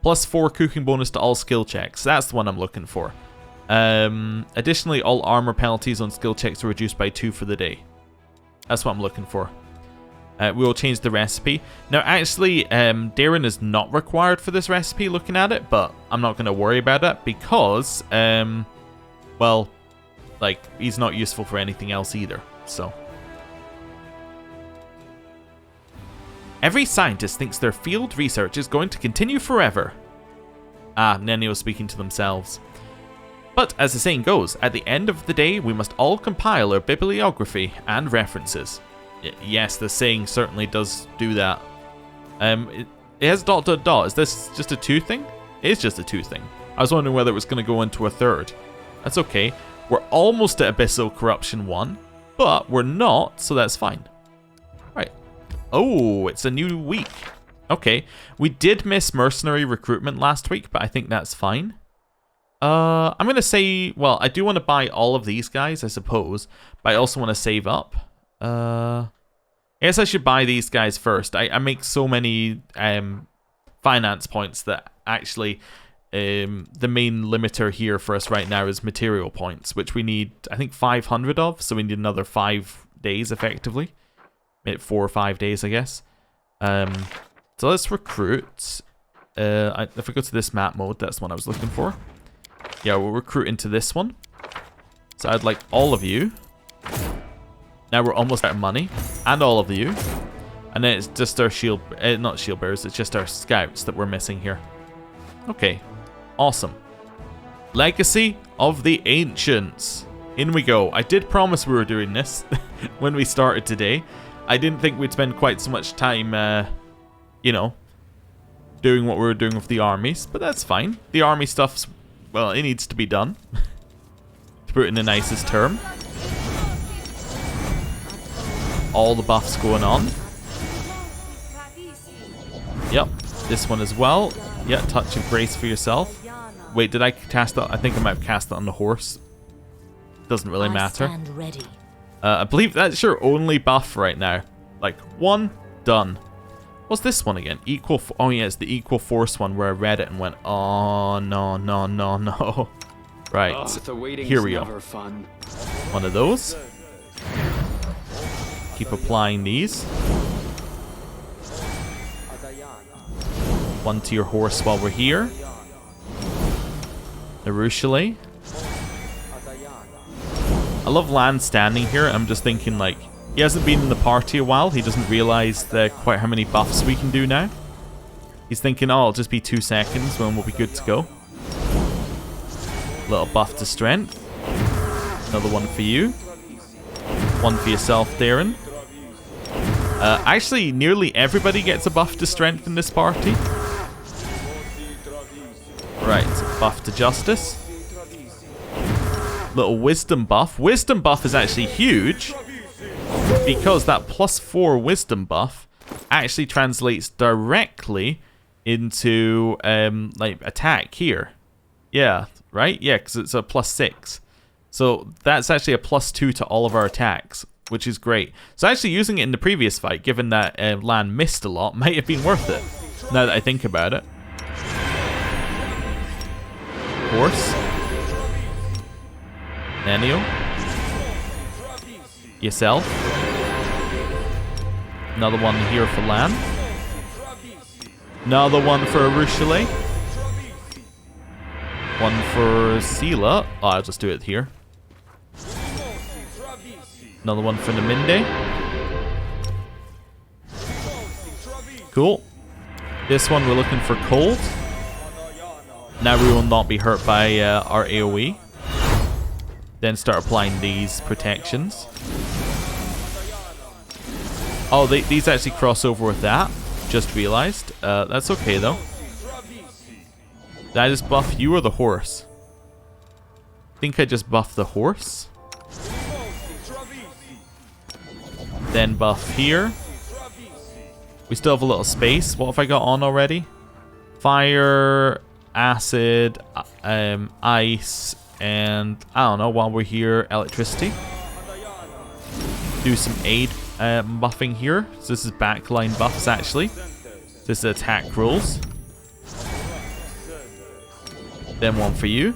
+4 cooking bonus to all skill checks. That's the one I'm looking for. Additionally, all armor penalties on skill checks are reduced by 2 for the day. That's what I'm looking for. We will change the recipe. Now, actually, Darren is not required for this recipe looking at it, but I'm not going to worry about it because, well, like, he's not useful for anything else either, so. Every scientist thinks their field research is going to continue forever. Nenio speaking to themselves. But as the saying goes, at the end of the day, we must all compile our bibliography and references. Yes, the saying certainly does do that. It has ... Is this just a 2 thing? It is just a 2 thing. I was wondering whether it was going to go into a 3rd. That's okay. We're almost at Abyssal Corruption 1, but we're not, so that's fine. Right. Oh, it's a new week. Okay. We did miss mercenary recruitment last week, but I think that's fine. I'm going to say, well, I do want to buy all of these guys, I suppose, but I also want to save up. I guess I should buy these guys first. I make so many finance points that actually the main limiter here for us right now is material points, which we need, I think, 500 of, so we need another 5 days effectively. 4 or 5 days, I guess. So let's recruit. If we go to this map mode, that's the one I was looking for. Yeah, we'll recruit into this one. So I'd like all of you. Now we're almost out of money. And all of you. And then it's just our shield... not shield bearers, it's just our scouts that we're missing here. Okay. Awesome. Legacy of the Ancients. In we go. I did promise we were doing this when we started today. I didn't think we'd spend quite so much time, you know, doing what we were doing with the armies. But that's fine. The army stuff's... well, it needs to be done. To put it in the nicest term. All the buffs going on. Yep, this one as well. Yeah, touch of grace for yourself. Wait, did I cast that? I think I might have cast that on the horse. Doesn't really matter. I believe that's your only buff right now. Like, 1, done. What's this one again? Equal... oh yeah, it's the equal force one where I read it and went, oh, no. Right, here we go. One of those. Keep applying these. One to your horse while we're here. Narushale. I love Lan standing here. I'm just thinking, like, he hasn't been in the party a while. He doesn't realize quite how many buffs we can do now. He's thinking, oh, it'll just be 2 seconds when we'll be good to go. Little buff to strength. Another one for you. One for yourself, Darren. Actually, nearly everybody gets a buff to strength in this party. Right, buff to justice. Little wisdom buff. Wisdom buff is actually huge because that +4 wisdom buff actually translates directly into like attack here. Yeah, right? Yeah, because it's a +6. So that's actually a +2 to all of our attacks, which is great. So actually using it in the previous fight, given that Lan missed a lot, might have been worth it, now that I think about it. Horse. Nenio. Yourself. Another one here for Lan. Another one for Arushale. One for Sela. Oh, I'll just do it here. Another one for Naminde. Cool. This one we're looking for Cold. Now we will not be hurt by our AoE. Then start applying these protections. Oh, these actually cross over with that. Just realized. That's okay though. Did I just buff you or the horse? I think I just buffed the horse. Then buff here. We still have a little space. What have I got on already? Fire, acid, ice, and I don't know, while we're here, electricity. Do some aid buffing here. So this is backline buffs actually. This is attack rolls. Then one for you.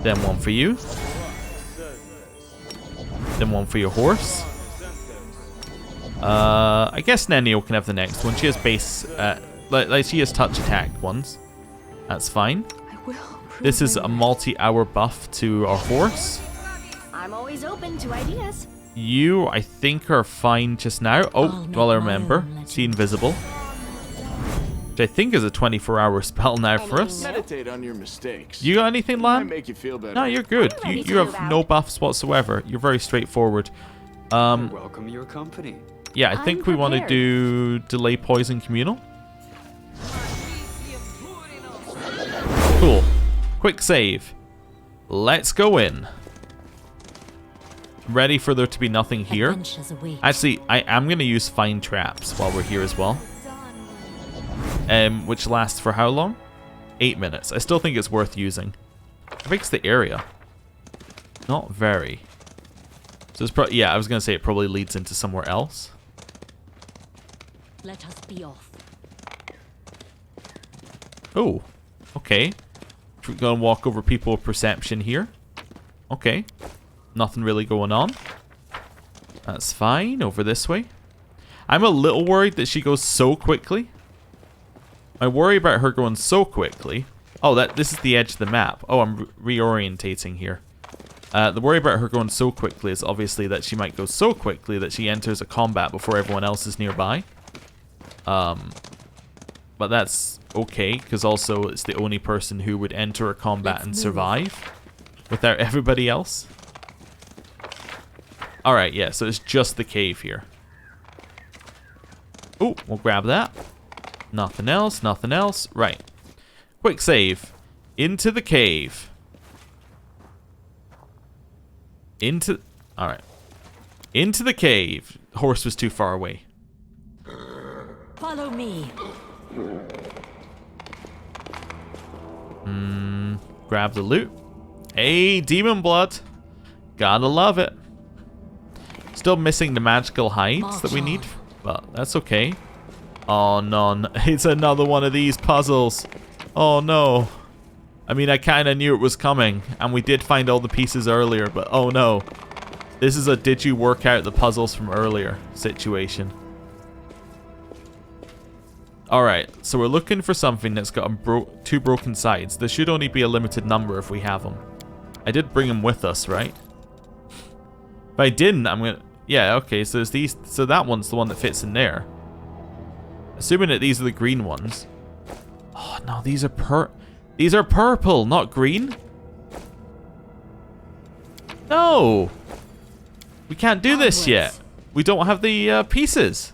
Then one for you. Then one for your horse. I guess Nenio can have the next one. She has base, like she has touch attack ones. That's fine. This is a multi-hour buff to our horse. I'm always open to ideas. You, I think, are fine just now. Oh, well, I remember. See invisible. Which I think is a 24-hour spell now for us. Meditate on your mistakes. You got anything, Lan? Make you feel better. No, you're good. You have no buffs whatsoever. You're very straightforward. Welcome your company. Yeah, I think we want to do delay poison communal. Cool. Quick save. Let's go in. Ready for there to be nothing here. Actually, I am going to use find traps while we're here as well. Which lasts for how long? 8 minutes. I still think it's worth using. How big's the area? Not very. So it's yeah, I was going to say it probably leads into somewhere else. Let us be off. Oh, okay. We're going to walk over people with perception here. Okay. Nothing really going on. That's fine. Over this way. I'm a little worried that she goes so quickly. I worry about her going so quickly. Oh, this is the edge of the map. Oh, I'm reorientating here. The worry about her going so quickly is obviously that she might go so quickly that she enters a combat before everyone else is nearby. But that's okay, because also it's the only person who would enter a combat and survive without everybody else. Alright, yeah, so it's just the cave here. Oh, we'll grab that. Nothing else, nothing else. Right. Quick save. Into the cave. Alright. Into the cave. Horse was too far away. Follow me. Grab the loot. Hey, demon blood. Gotta love it. Still missing the magical hides that we need, but that's okay. Oh, no. It's another one of these puzzles. Oh, no. I mean, I kind of knew it was coming, and we did find all the pieces earlier, but oh, no. This is a did you work out the puzzles from earlier situation. Alright, so we're looking for something that's got two broken sides. There should only be a limited number if we have them. I did bring them with us, right? If I didn't, I'm gonna... Yeah, okay, so there's these... So that one's the one that fits in there. Assuming that these are the green ones. Oh, no, these are These are purple, not green. No! We can't do this yet. We don't have the pieces.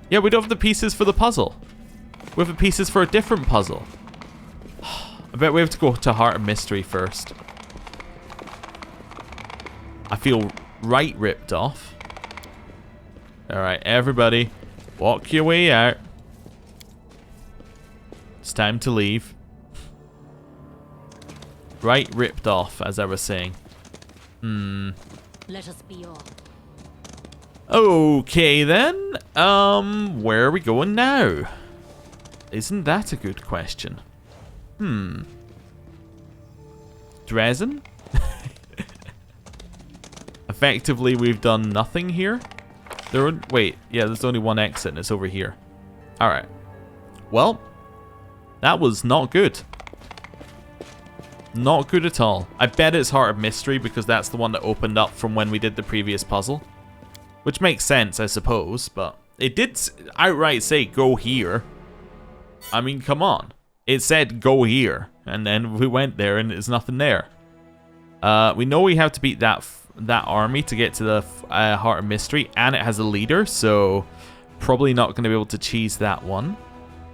Yeah, we don't have the pieces for the puzzle. We have the pieces for a different puzzle. I bet we have to go to Heart of Mystery first. I feel right ripped off. Alright, everybody, walk your way out. It's time to leave. Right, ripped off, as I was saying. Let us be off. Okay then. Where are we going now? Isn't that a good question? Dresden? Effectively, we've done nothing here. Wait, yeah, there's only one exit and it's over here. Alright. Well, that was not good. Not good at all. I bet it's Heart of Mystery because that's the one that opened up from when we did the previous puzzle. Which makes sense, I suppose, but it did outright say go here. I mean, come on. It said go here, and then we went there and there's nothing there. We know we have to beat that army to get to the Heart of Mystery, and it has a leader, so probably not going to be able to cheese that one.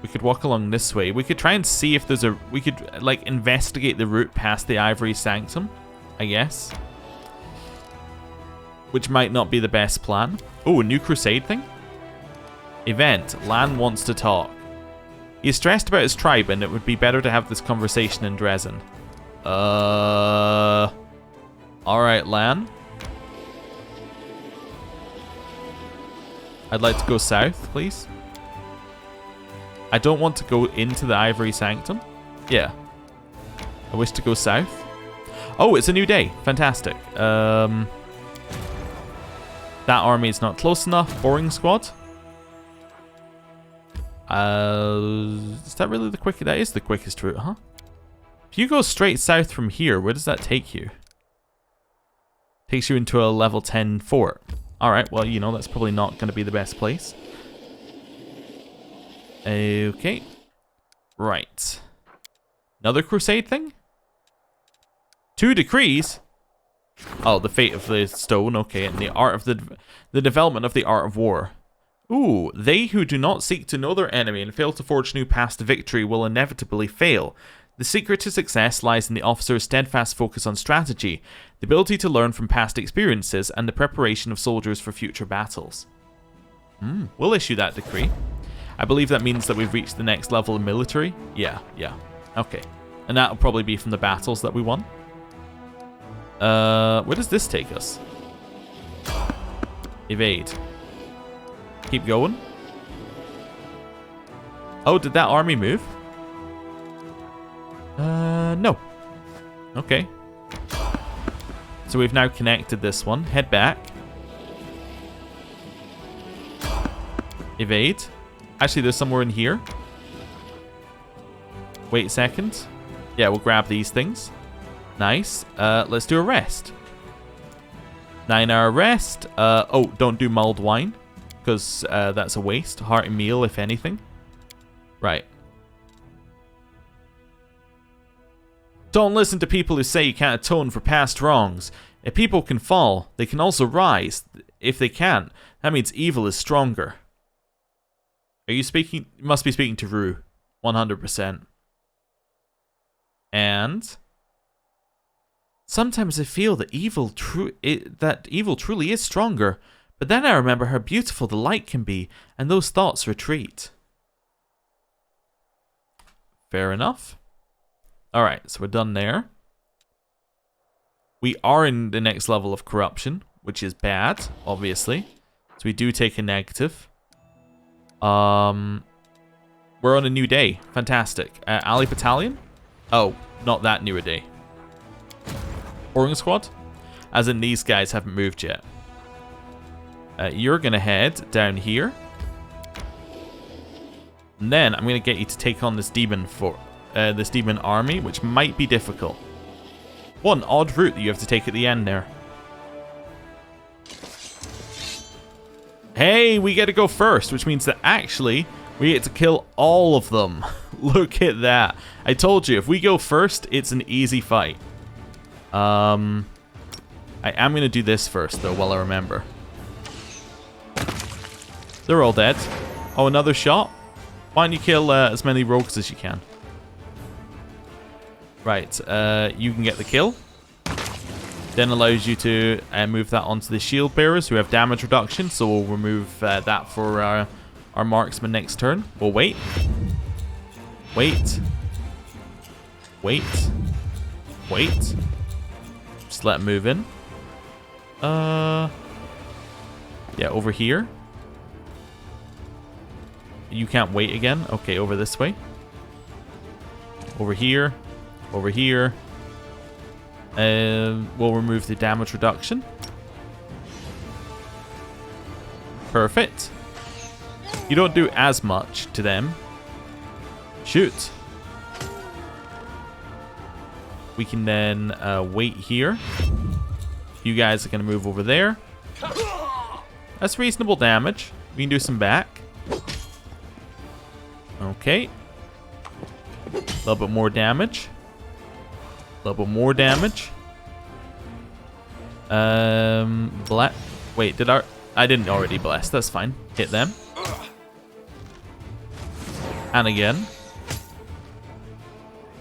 We could walk along this way. We could try and see if there's we could, like, investigate the route past the Ivory Sanctum, I guess. Which might not be the best plan. Oh, a new Crusade thing? Event. Lan wants to talk. He is stressed about his tribe and it would be better to have this conversation in Dresden. Alright, Lan. I'd like to go south, please. I don't want to go into the Ivory Sanctum. Yeah. I wish to go south. Oh, it's a new day. Fantastic. That army is not close enough. Boring squad. Is that really the quickest? That is the quickest route, huh? If you go straight south from here, where does that take you? Takes you into a level 10 fort. Alright, well, you know, that's probably not going to be the best place. Okay. Right. Another Crusade thing? 2 decrees? Oh, the fate of the stone, okay, and the art of the development of the art of war. Ooh, they who do not seek to know their enemy and fail to forge new paths to victory will inevitably fail. The secret to success lies in the officer's steadfast focus on strategy, the ability to learn from past experiences, and the preparation of soldiers for future battles. We'll issue that decree. I believe that means that we've reached the next level of military. Yeah. Okay. And that'll probably be from the battles that we won. Where does this take us? Evade. Keep going. Oh, did that army move? No. Okay. So we've now connected this one. Head back. Evade. Actually, there's somewhere in here. Wait a second. Yeah, we'll grab these things. Nice. Let's do a rest. 9-hour rest. Oh, don't do mulled wine, because that's a waste. Hearty meal, if anything. Right. Don't listen to people who say you can't atone for past wrongs. If people can fall, they can also rise. If they can't, that means evil is stronger. Are you speaking? You must be speaking to Rue. 100%. And sometimes I feel that evil truly is stronger, but then I remember how beautiful the light can be, and those thoughts retreat. Fair enough. Alright, so we're done there. We are in the next level of corruption, which is bad, obviously. So we do take a negative. We're on a new day. Fantastic. Ali Battalion? Oh, not that new a day. Boring Squad? As in, these guys haven't moved yet. You're going to head down here. And then I'm going to get you to take on this demon army, which might be difficult. What an odd route that you have to take at the end there. Hey, we get to go first, which means that actually we get to kill all of them. Look at that. I told you, if we go first, it's an easy fight. I am going to do this first, though, while I remember. They're all dead. Oh, another shot? Why don't you kill as many rogues as you can? Right, you can get the kill. Then allows you to move that onto the shield bearers who have damage reduction. So we'll remove that for our marksman next turn. We'll wait. Wait. Wait. Wait. Just let it move in. Yeah, over here. You can't wait again. Okay, over this way. Over here. Over here. We'll remove the damage reduction. Perfect. You don't do as much to them. Shoot. We can then wait here. You guys are going to move over there. That's reasonable damage. We can do some back. Okay. A little bit more damage. A little bit more damage. Wait, I didn't already bless. That's fine. Hit them. And again.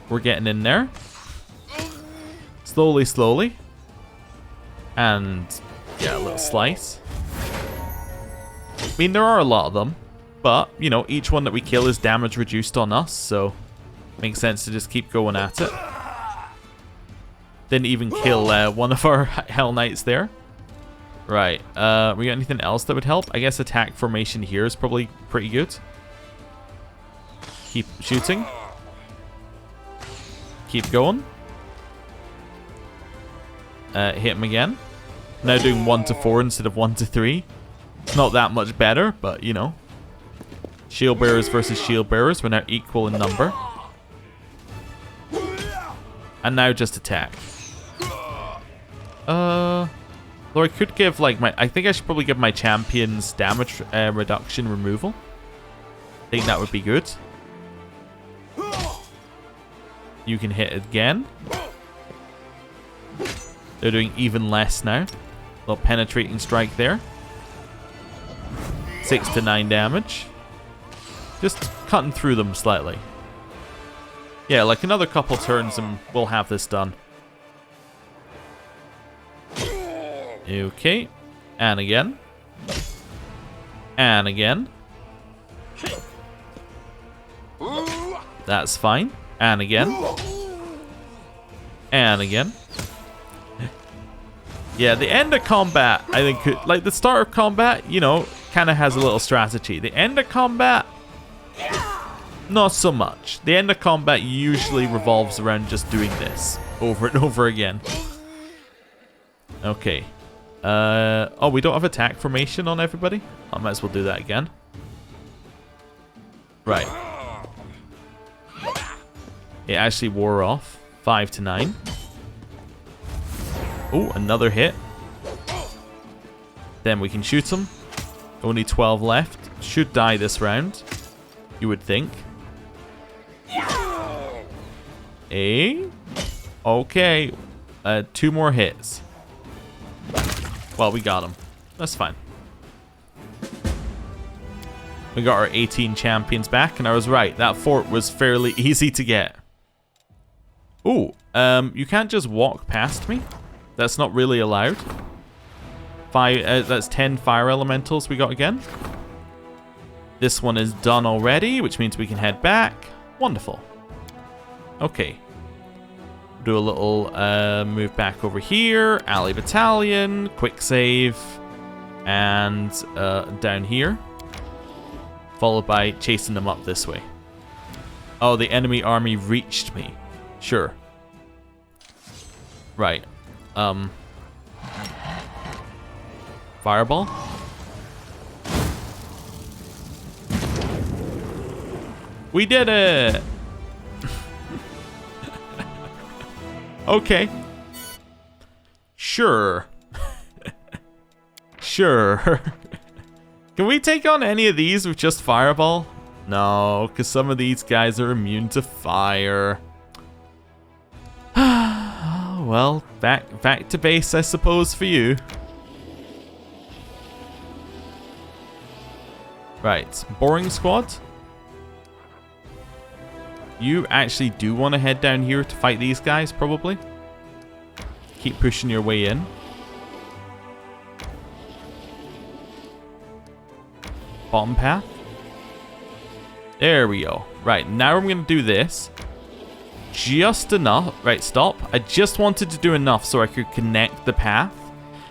We're getting in there. Slowly, slowly. And yeah, a little slice. I mean, there are a lot of them. But, you know, each one that we kill is damage reduced on us. So, makes sense to just keep going at it. Didn't even kill one of our Hell Knights there. Right. We got anything else that would help? I guess attack formation here is probably pretty good. Keep shooting. Keep going. Hit him again. Now doing 1 to 4 instead of 1 to 3. It's not that much better, but you know. Shield bearers versus shield bearers. We're now equal in number. And now just attack. Though I could give like I think I should probably give my champions damage reduction removal. I think that would be good. You can hit again. They're doing even less now. A little penetrating strike there. 6 to 9 damage. Just cutting through them slightly. Yeah, like another couple turns and we'll have this done. Okay. And again. And again. That's fine. And again. And again. Yeah, the end of combat, I think, like the start of combat, you know, kind of has a little strategy. The end of combat, not so much. The end of combat usually revolves around just doing this over and over again. Okay. Oh, we don't have attack formation on everybody? I might as well do that again. Right. It actually wore off. 5 to 9. Oh, another hit. Then we can shoot him. Only 12 left. Should die this round, you would think. Okay. 2 more hits. Well, we got him. That's fine. We got our 18 champions back, and I was right. That fort was fairly easy to get. Ooh, you can't just walk past me. That's not really allowed. That's 10 fire elementals we got again. This one is done already, which means we can head back. Wonderful. Okay. Do a little move back over here. Ally Battalion. Quick save. And down here. Followed by chasing them up this way. Oh, the enemy army reached me. Sure. Right. Fireball. We did it! Okay. Sure. Sure. Can we take on any of these with just fireball? No, because some of these guys are immune to fire. Well, back to base, I suppose, for you. Right, boring squad. You actually do want to head down here to fight these guys, probably. keep pushing your way in. Bottom path. There we go. Right, now I'm going to do this. Just enough. Right, stop. I just wanted to do enough so I could connect the path.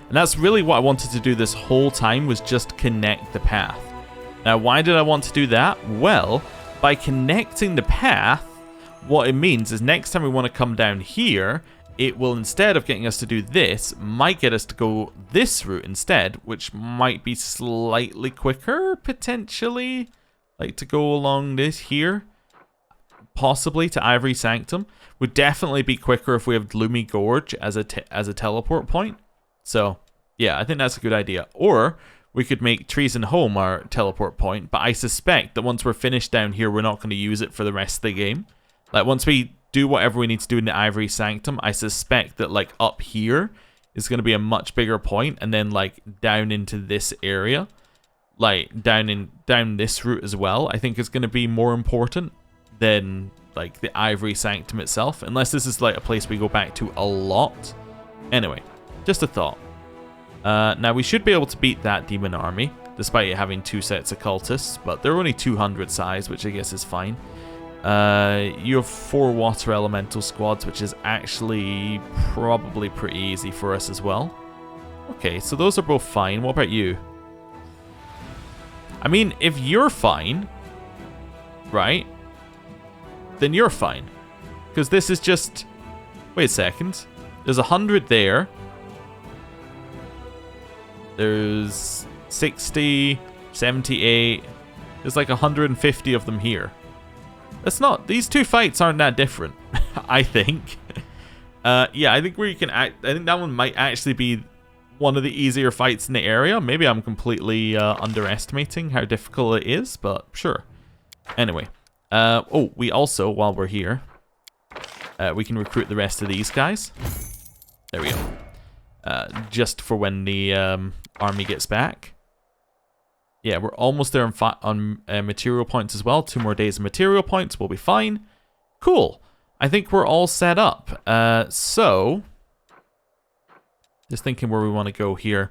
And that's really what I wanted to do this whole time, was just connect the path. Now, why did I want to do that? Well, by connecting the path, what it means is next time we want to come down here, it will, instead of getting us to do this, might get us to go this route instead, which might be slightly quicker, potentially. Like to go along this here, possibly to Ivory Sanctum. Would definitely be quicker if we have Gloomy Gorge as a teleport point. So, yeah, I think that's a good idea. Or we could make Treason Home our teleport point, but I suspect that once we're finished down here, we're not going to use it for the rest of the game. Like, once we do whatever we need to do in the Ivory Sanctum, I suspect that, like, up here is going to be a much bigger point, and then, like, down into this area, like, down this route as well, I think is going to be more important than, like, the Ivory Sanctum itself, unless this is, like, a place we go back to a lot. Anyway, just a thought. Now, we should be able to beat that demon army, despite it having 2 sets of cultists, but they're only 200 size, which I guess is fine. You have 4 water elemental squads, which is actually probably pretty easy for us as well. Okay, so those are both fine. What about you? I mean, if you're fine, right, then you're fine. Because this is just... Wait a second. There's 100 there. There's 60, 78. There's like 150 of them here. That's not... These 2 fights aren't that different, I think. Yeah, I think I think that one might actually be one of the easier fights in the area. Maybe I'm completely underestimating how difficult it is, but sure. Anyway. Oh, we also, while we're here, we can recruit the rest of these guys. There we go. Just for when the army gets back. Yeah, we're almost there on material points as well. 2 more days of material points. We'll be fine. Cool. I think we're all set up. So... Just thinking where we want to go here.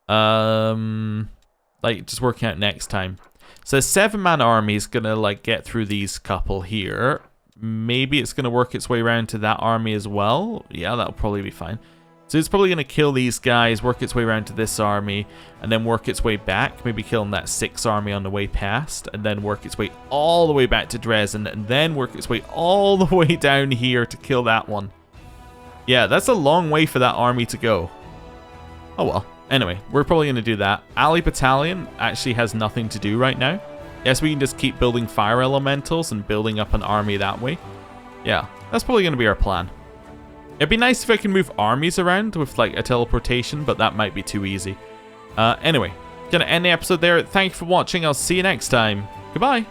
Like, just working out next time. So, 7-man army is going to, like, get through these couple here. Maybe it's going to work its way around to that army as well. Yeah, that'll probably be fine. So, it's probably going to kill these guys, work its way around to this army, and then work its way back. Maybe killing that 6 army on the way past, and then work its way all the way back to Dresden, and then work its way all the way down here to kill that one. Yeah, that's a long way for that army to go. Oh well. Anyway, we're probably going to do that. Alley Battalion actually has nothing to do right now. Yes, we can just keep building fire elementals and building up an army that way. Yeah, that's probably going to be our plan. It'd be nice if I can move armies around with like a teleportation, but that might be too easy. Anyway, gonna end the episode there. Thank you for watching. I'll see you next time. Goodbye.